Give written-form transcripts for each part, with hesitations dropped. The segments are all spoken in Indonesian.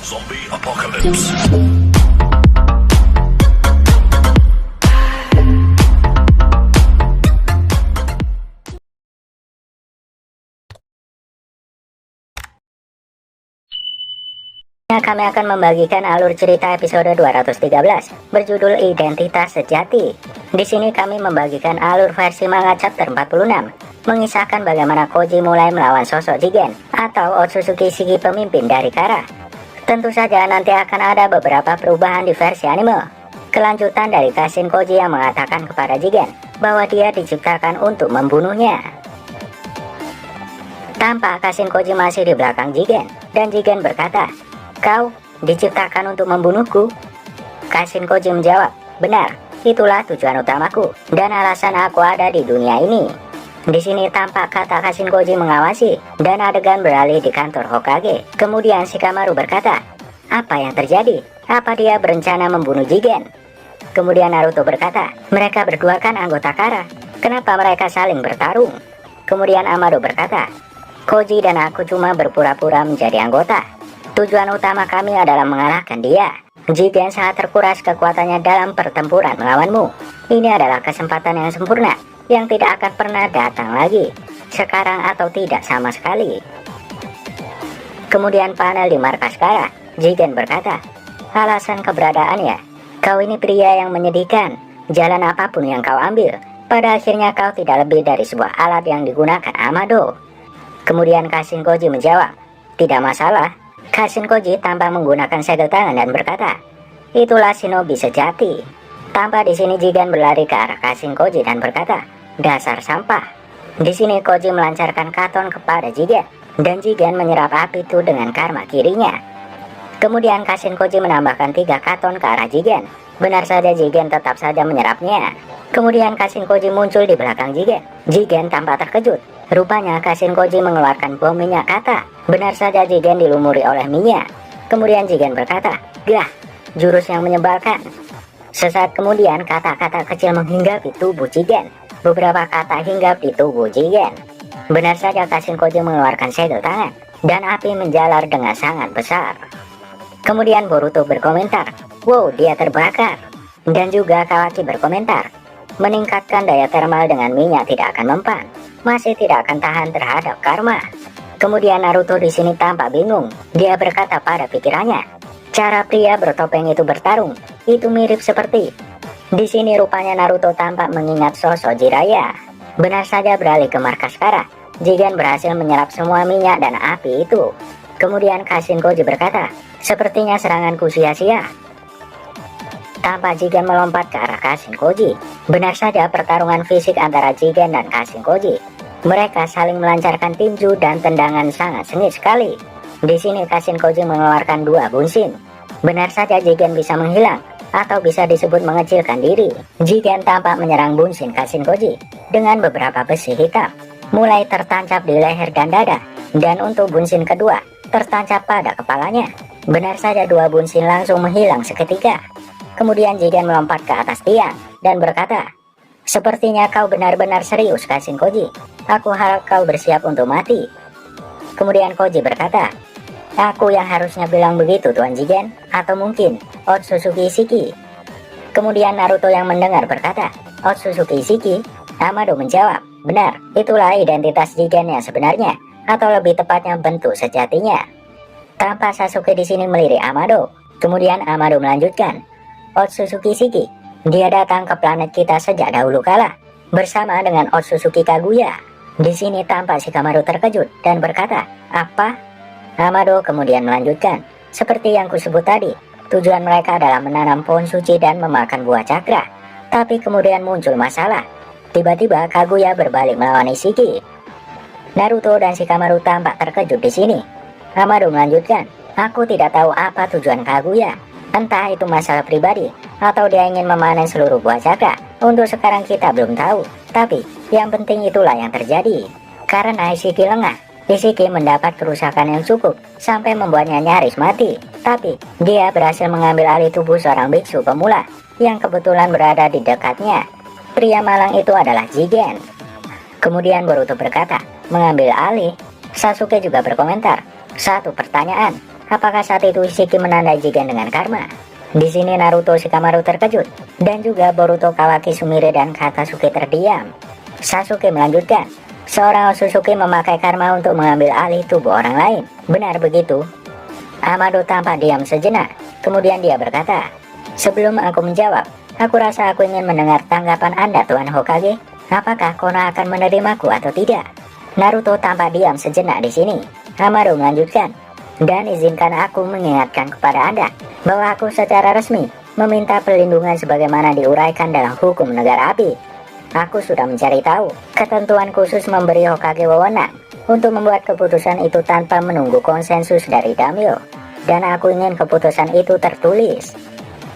Zombie Apocalypse. Kami akan membagikan alur cerita episode 213 berjudul Identitas Sejati. Di sini kami membagikan alur versi manga chapter 46, mengisahkan bagaimana Koji mulai melawan sosok Jigen atau Otsutsuki Shiki, pemimpin dari Kara. Tentu saja nanti akan ada beberapa perubahan di versi anime. Kelanjutan dari Kashin Koji yang mengatakan kepada Jigen bahwa dia diciptakan untuk membunuhnya. Tampak Kashin Koji masih di belakang Jigen, dan Jigen berkata, "Kau diciptakan untuk membunuhku?" Kashin Koji menjawab, "Benar, itulah tujuan utamaku dan alasan aku ada di dunia ini." Di sini tampak kata Kashin Koji mengawasi dan adegan beralih di kantor Hokage. Kemudian Shikamaru berkata, "Apa yang terjadi? Apa dia berencana membunuh Jigen?" Kemudian Naruto berkata, "Mereka berdua kan anggota Kara. Kenapa mereka saling bertarung?" Kemudian Amado berkata, "Koji dan aku cuma berpura-pura menjadi anggota. Tujuan utama kami adalah mengalahkan dia. Jigen sangat terkuras kekuatannya dalam pertempuran melawanmu. Ini adalah kesempatan yang sempurna, yang tidak akan pernah datang lagi, sekarang atau tidak sama sekali." Kemudian panel di markas Kara, Jigen berkata, "Alasan keberadaannya, kau ini pria yang menyedihkan. Jalan apapun yang kau ambil, pada akhirnya kau tidak lebih dari sebuah alat yang digunakan Amado." Kemudian Kashin Koji menjawab, "Tidak masalah." Kashin Koji tampak menggunakan segel tangan dan berkata, "Itulah shinobi sejati." Tampak di sini Jigen berlari ke arah Kashin Koji dan berkata, "Dasar sampah." Di sini Koji melancarkan katon kepada Jigen, dan Jigen menyerap api itu dengan karma kirinya. Kemudian Kashin Koji menambahkan 3 katon ke arah Jigen. Benar saja Jigen tetap saja menyerapnya. Kemudian Kashin Koji muncul di belakang Jigen. Jigen tampak terkejut. Rupanya Kashin Koji mengeluarkan bom minyak kata. Benar saja Jigen dilumuri oleh minyak. Kemudian Jigen berkata, "Gah, jurus yang menyebalkan." Sesaat kemudian kata-kata kecil menghinggapi tubuh Jigen. Beberapa kata hinggap di tubuh Jigen. Benar saja Kashin Koji mengeluarkan segel tangan, dan api menjalar dengan sangat besar. Kemudian Boruto berkomentar, "Wow, dia terbakar." Dan juga Kawaki berkomentar, "Meningkatkan daya thermal dengan minyak tidak akan mempan, masih tidak akan tahan terhadap karma." Kemudian Naruto di sini tampak bingung. Dia berkata pada pikirannya, cara pria bertopeng itu bertarung, itu mirip seperti. Di sini rupanya Naruto tampak mengingat sosok Jiraiya. Benar saja beralih ke markas Kara, Jigen berhasil menyerap semua minyak dan api itu. Kemudian Kashin Koji berkata, "Sepertinya seranganku sia-sia." Tampak Jigen melompat ke arah Kashin Koji. Benar saja pertarungan fisik antara Jigen dan Kashin Koji. Mereka saling melancarkan tinju dan tendangan sangat sengit sekali. Di sini Kashin Koji mengeluarkan 2 bunsin. Benar saja Jigen bisa menghilang, atau bisa disebut mengecilkan diri. Jigen tampak menyerang bunsin Kashin Koji dengan beberapa besi hitam, mulai tertancap di leher dan dada, dan untuk bunsin kedua tertancap pada kepalanya. Benar saja 2 bunsin langsung menghilang seketika. Kemudian Jigen melompat ke atas tiang dan berkata, "Sepertinya kau benar-benar serius, Kashin Koji. Aku harap kau bersiap untuk mati." Kemudian Koji berkata, "Aku yang harusnya bilang begitu, Tuan Jigen, atau mungkin Otsutsuki Shiki." Kemudian Naruto yang mendengar berkata, "Otsutsuki Shiki?" Amado menjawab, "Benar, itulah identitas Jigen yang sebenarnya, atau lebih tepatnya bentuk sejatinya." Tampak Sasuke di sini melirik Amado. Kemudian Amado melanjutkan, "Otsutsuki Shiki, dia datang ke planet kita sejak dahulu kala, bersama dengan Otsutsuki Kaguya." Di sini tampak Shikamaru terkejut dan berkata, "Apa?" Amado kemudian melanjutkan, "Seperti yang kusebut tadi, tujuan mereka adalah menanam pohon suci dan memakan buah cakra. Tapi kemudian muncul masalah. Tiba-tiba Kaguya berbalik melawan Shiki." Naruto dan Shikamaru tampak terkejut di sini. Amado melanjutkan, "Aku tidak tahu apa tujuan Kaguya. Entah itu masalah pribadi, atau dia ingin memanen seluruh buah cakra. Untuk sekarang kita belum tahu. Tapi yang penting itulah yang terjadi. Karena Ishiki lengah, Ishiki mendapat kerusakan yang cukup sampai membuatnya nyaris mati. Tapi dia berhasil mengambil alih tubuh seorang biksu pemula yang kebetulan berada di dekatnya. Pria malang itu adalah Jigen." Kemudian Boruto berkata, "Mengambil alih?" Sasuke juga berkomentar, "Satu pertanyaan, Apakah saat itu Ishiki menandai Jigen dengan karma? Di sini Naruto Shikamaru terkejut, dan juga Boruto, Kawaki, Sumire, dan Katasuki terdiam. Sasuke melanjutkan, seorang Otsutsuki memakai karma untuk mengambil alih tubuh orang lain. Benar begitu? Amado tampak diam sejenak, kemudian dia berkata, sebelum aku menjawab, aku rasa aku ingin mendengar tanggapan Anda, Tuan Hokage. Apakah Konoha akan menerimaku atau tidak? Naruto tampak diam sejenak di sini. Amado melanjutkan, dan izinkan aku mengingatkan kepada Anda bahwa aku secara resmi meminta perlindungan sebagaimana diuraikan dalam hukum negara api. Aku sudah mencari tahu ketentuan khusus memberi Hokage wewenang untuk membuat keputusan itu tanpa menunggu konsensus dari daimyo, dan aku ingin keputusan itu tertulis.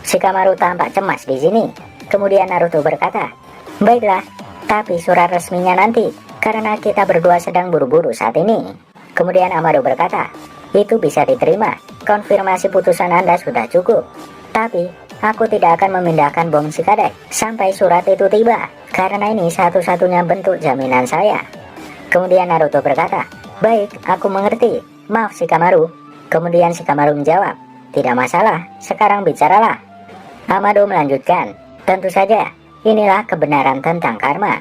Shikamaru tampak cemas di sini. Kemudian Naruto berkata, baiklah, tapi surat resminya nanti, karena kita berdua sedang buru-buru saat ini. Kemudian Amado berkata, itu bisa diterima, konfirmasi putusan Anda sudah cukup. Tapi, aku tidak akan memindahkan bom Shikadai sampai surat itu tiba, karena ini satu-satunya bentuk jaminan saya. Kemudian Naruto berkata, baik, aku mengerti, maaf Shikamaru. Kemudian Shikamaru menjawab, tidak masalah, sekarang bicaralah. Amado melanjutkan, tentu saja, inilah kebenaran tentang karma.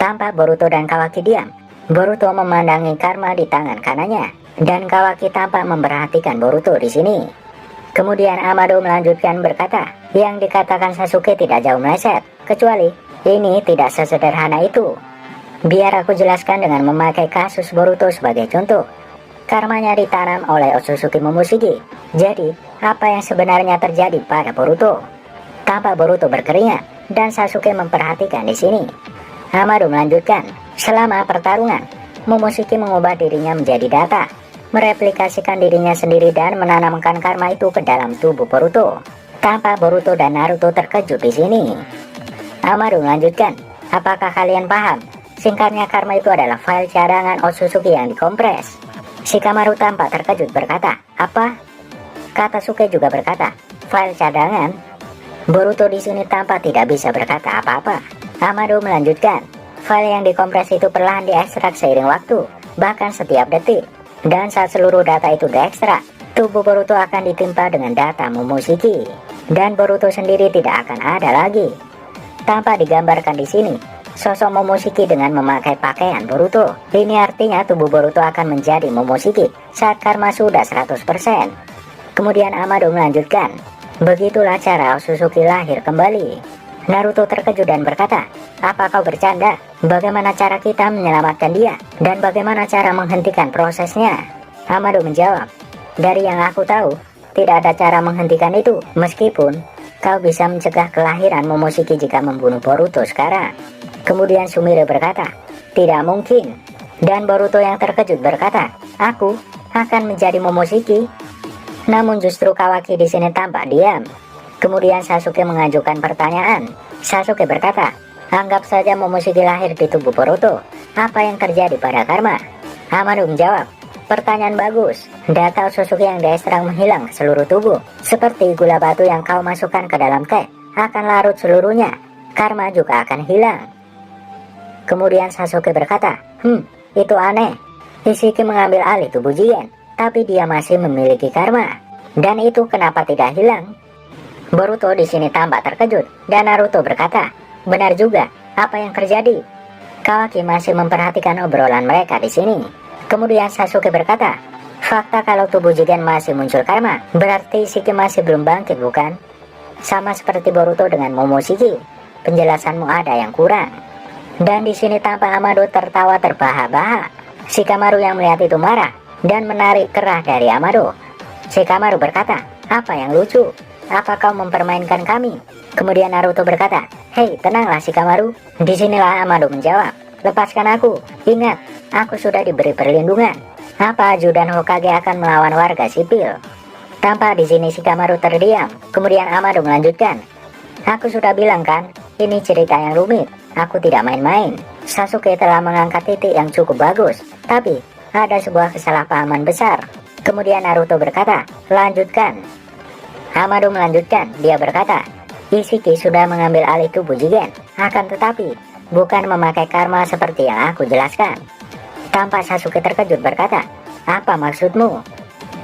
Tampak Boruto dan Kawaki diam. Boruto memandangi karma di tangan kanannya, dan Kawaki tampak memperhatikan Boruto di sini. Kemudian Amado melanjutkan berkata, yang dikatakan Sasuke tidak jauh meleset, kecuali ini tidak sesederhana itu. Biar aku jelaskan dengan memakai kasus Boruto sebagai contoh. Karmanya ditanam oleh Otsutsuki Momoshiki. Jadi, apa yang sebenarnya terjadi pada Boruto? Tampak Boruto berkeringat, dan Sasuke memperhatikan di sini. Amado melanjutkan, selama pertarungan, Momoshiki mengubah dirinya menjadi data, mereplikasikan dirinya sendiri dan menanamkan karma itu ke dalam tubuh Boruto. Tampak Boruto dan Naruto terkejut di sini. Amado melanjutkan, apakah kalian paham? Singkatnya, karma itu adalah file cadangan Otsutsuki yang dikompres. Shikamaru tampak terkejut berkata, apa? Katasuke juga berkata, file cadangan? Boruto di sini tampak tidak bisa berkata apa-apa. Amado melanjutkan, file yang dikompres itu perlahan diekstrak seiring waktu, bahkan setiap detik. Dan saat seluruh data itu diekstrak, tubuh Boruto akan ditimpa dengan data Momoshiki, dan Boruto sendiri tidak akan ada lagi. Tampak digambarkan di sini, sosok Momoshiki dengan memakai pakaian Boruto. Ini artinya tubuh Boruto akan menjadi Momoshiki saat karma sudah 100%. Kemudian Amado melanjutkan, begitulah cara Otsutsuki lahir kembali. Naruto terkejut dan berkata, apa kau bercanda? Bagaimana cara kita menyelamatkan dia? Dan bagaimana cara menghentikan prosesnya? Amado menjawab, dari yang aku tahu, tidak ada cara menghentikan itu, meskipun kau bisa mencegah kelahiran Momoshiki jika membunuh Boruto sekarang. Kemudian Sumire berkata, tidak mungkin. Dan Boruto yang terkejut berkata, aku akan menjadi Momoshiki. Namun justru Kawaki di sini tampak diam. Kemudian Sasuke mengajukan pertanyaan. Sasuke berkata, anggap saja Momoshiki lahir di tubuh Boruto. Apa yang terjadi pada karma? Amado menjawab, pertanyaan bagus. Data Otsutsuki yang diekstrak menghilang ke seluruh tubuh. Seperti gula batu yang kau masukkan ke dalam teh, akan larut seluruhnya. Karma juga akan hilang. Kemudian Sasuke berkata, itu aneh. Ishiki mengambil alih tubuh Jigen, tapi dia masih memiliki karma. Dan itu kenapa tidak hilang? Boruto di sini tampak terkejut, dan Naruto berkata, benar juga, apa yang terjadi? Kawaki masih memperhatikan obrolan mereka di sini. Kemudian Sasuke berkata, fakta kalau tubuh Jigen masih muncul karma, berarti Ishiki masih belum bangkit, bukan? Sama seperti Boruto dengan Momoshiki, penjelasanmu ada yang kurang. Dan di sini tampak Amado tertawa terbahak-bahak. Shikamaru yang melihat itu marah dan menarik kerah dari Amado. Shikamaru berkata, apa yang lucu? Apa kau mempermainkan kami? Kemudian Naruto berkata, hei, tenanglah Shikamaru. Disinilah Amado menjawab, lepaskan aku. Ingat, aku sudah diberi perlindungan. Apa ajudan Hokage akan melawan warga sipil? Tampak di sini Shikamaru terdiam. Kemudian Amado melanjutkan, aku sudah bilang kan, ini cerita yang rumit. Aku tidak main-main. Sasuke telah mengangkat titik yang cukup bagus, tapi ada sebuah kesalahpahaman besar. Kemudian Naruto berkata, lanjutkan. Amado melanjutkan, dia berkata, Ishiki sudah mengambil alih tubuh Jigen, akan tetapi bukan memakai karma seperti yang aku jelaskan. Tampak Sasuke terkejut berkata, apa maksudmu?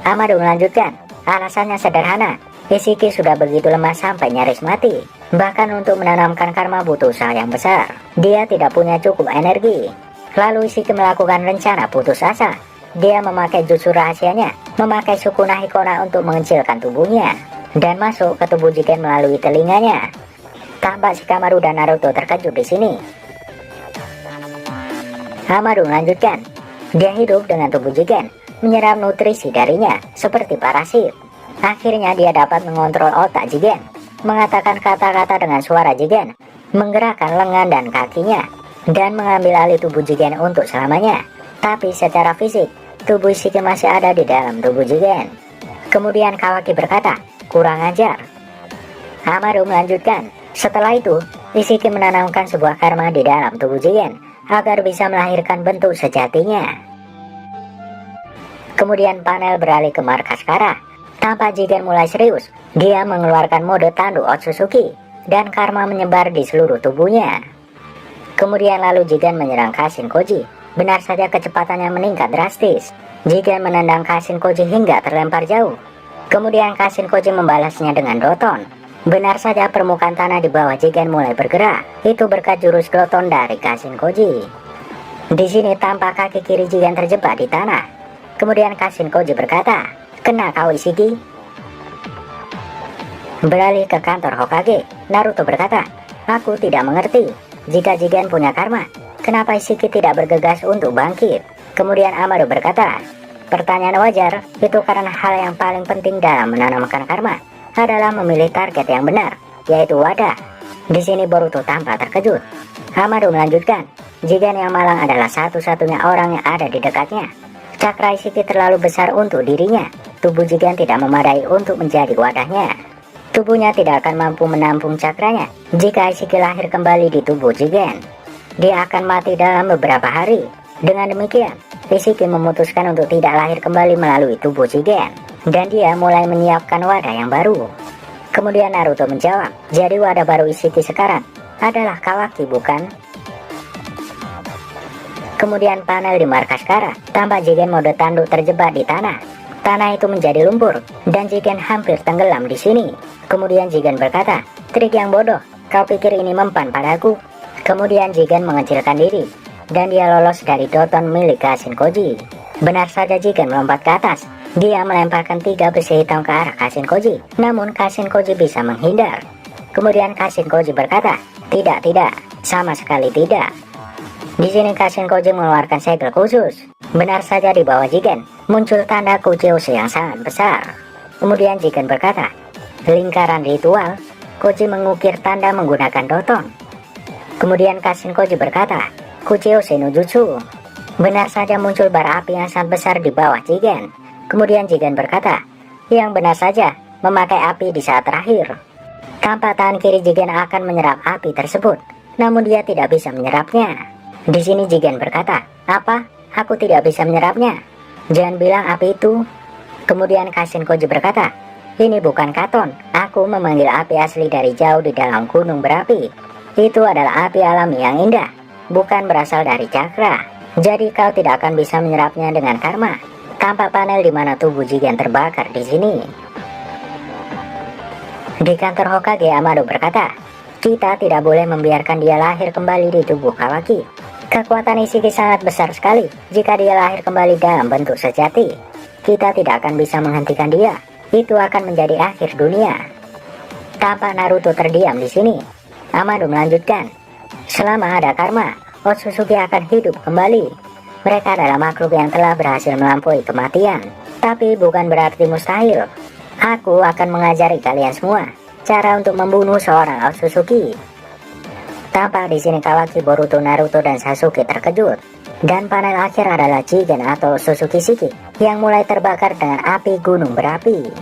Amado melanjutkan, alasannya sederhana. Ishiki sudah begitu lemah sampai nyaris mati. Bahkan untuk menanamkan karma butuh usaha yang besar. Dia tidak punya cukup energi. Lalu Ishiki melakukan rencana putus asa. Dia memakai jutsu rahasianya, memakai Sukuna Hikona untuk mengecilkan tubuhnya, dan masuk ke tubuh Jigen melalui telinganya. Tampak Shikamaru dan Naruto terkejut di sini. Amado melanjutkan, dia hidup dengan tubuh Jigen, menyerap nutrisi darinya seperti parasit. Akhirnya dia dapat mengontrol otak Jigen, mengatakan kata-kata dengan suara Jigen, menggerakkan lengan dan kakinya, dan mengambil alih tubuh Jigen untuk selamanya. Tapi secara fisik, tubuh Ishiki masih ada di dalam tubuh Jigen. Kemudian Kawaki berkata, kurang ajar. Amado melanjutkan, setelah itu, Ishiki menanamkan sebuah karma di dalam tubuh Jigen, agar bisa melahirkan bentuk sejatinya. Kemudian panel beralih ke markas Kara. Tampak Jigen mulai serius. Dia mengeluarkan mode tanduk Otsutsuki, dan karma menyebar di seluruh tubuhnya. Kemudian lalu Jigen menyerang Kashin Koji. Benar saja kecepatannya meningkat drastis. Jigen menendang Kashin Koji hingga terlempar jauh. Kemudian Kashin Koji membalasnya dengan Doton. Benar saja permukaan tanah di bawah Jigen mulai bergerak. Itu berkat jurus Doton dari Kashin Koji. Di sini tampak kaki kiri Jigen terjebak di tanah. Kemudian Kashin Koji berkata, kena kau Ishiki. Beralih ke kantor Hokage, Naruto berkata, aku tidak mengerti. Jika Jigen punya karma, kenapa Ishiki tidak bergegas untuk bangkit? Kemudian Amado berkata, pertanyaan wajar, itu karena hal yang paling penting dalam menanamkan karma adalah memilih target yang benar, yaitu wadah. Di sini Boruto tampak terkejut. Amado melanjutkan, Jigen yang malang adalah satu-satunya orang yang ada di dekatnya. Cakra Ishiki terlalu besar untuk dirinya. Tubuh Jigen tidak memadai untuk menjadi wadahnya. Tubuhnya tidak akan mampu menampung cakranya. Jika Ishiki lahir kembali di tubuh Jigen, dia akan mati dalam beberapa hari. Dengan demikian, Ishiki memutuskan untuk tidak lahir kembali melalui tubuh Jigen, dan dia mulai menyiapkan wadah yang baru. Kemudian Naruto menjawab, jadi wadah baru Ishiki sekarang adalah Kawaki, bukan? Kemudian panel di markas Kara, tampak Jigen mode tanduk terjebak di tanah. Tanah itu menjadi lumpur, dan Jigen hampir tenggelam di sini. Kemudian Jigen berkata, trik yang bodoh, kau pikir ini mempan padaku? Kemudian Jigen mengecilkan diri, dan dia lolos dari Doton milik Kashin Koji. Benar saja Jigen melompat ke atas. Dia melemparkan 3 besi hitam ke arah Kashin Koji, namun Kashin Koji bisa menghindar. Kemudian Kashin Koji berkata, tidak, sama sekali tidak. Di sini Kashin Koji mengeluarkan segel khusus. Benar saja di bawah Jigen muncul tanda Kucheose yang sangat besar. Kemudian Jigen berkata, lingkaran ritual. Koji mengukir tanda menggunakan Doton. Kemudian Kashin Koji berkata, Kucheose no Jutsu. Benar saja muncul bara api yang sangat besar di bawah Jigen. Kemudian Jigen berkata, yang benar saja memakai api di saat terakhir. Tampak tangan kiri Jigen akan menyerap api tersebut, namun dia tidak bisa menyerapnya. Di sini Jigen berkata, apa? Aku tidak bisa menyerapnya. Jangan bilang api itu. Kemudian Kashin Koji berkata, ini bukan Katon. Aku memanggil api asli dari jauh di dalam gunung berapi. Itu adalah api alami yang indah, bukan berasal dari cakra. Jadi kau tidak akan bisa menyerapnya dengan karma. Tampak panel di mana tubuh Jigen terbakar di sini. Di kantor Hokage, Amado berkata, kita tidak boleh membiarkan dia lahir kembali di tubuh Kawaki. Kekuatan Ishiki sangat besar sekali. Jika dia lahir kembali dalam bentuk sejati, kita tidak akan bisa menghentikan dia. Itu akan menjadi akhir dunia. Tampak Naruto terdiam di sini. Amado melanjutkan, selama ada karma, Otsutsuki akan hidup kembali. Mereka adalah makhluk yang telah berhasil melampaui kematian. Tapi bukan berarti mustahil. Aku akan mengajari kalian semua cara untuk membunuh seorang Otsutsuki. Tampak di sini Kawaki, Boruto, Naruto, dan Sasuke terkejut. Dan panel akhir adalah Jigen atau Otsutsuki Shiki yang mulai terbakar dengan api gunung berapi.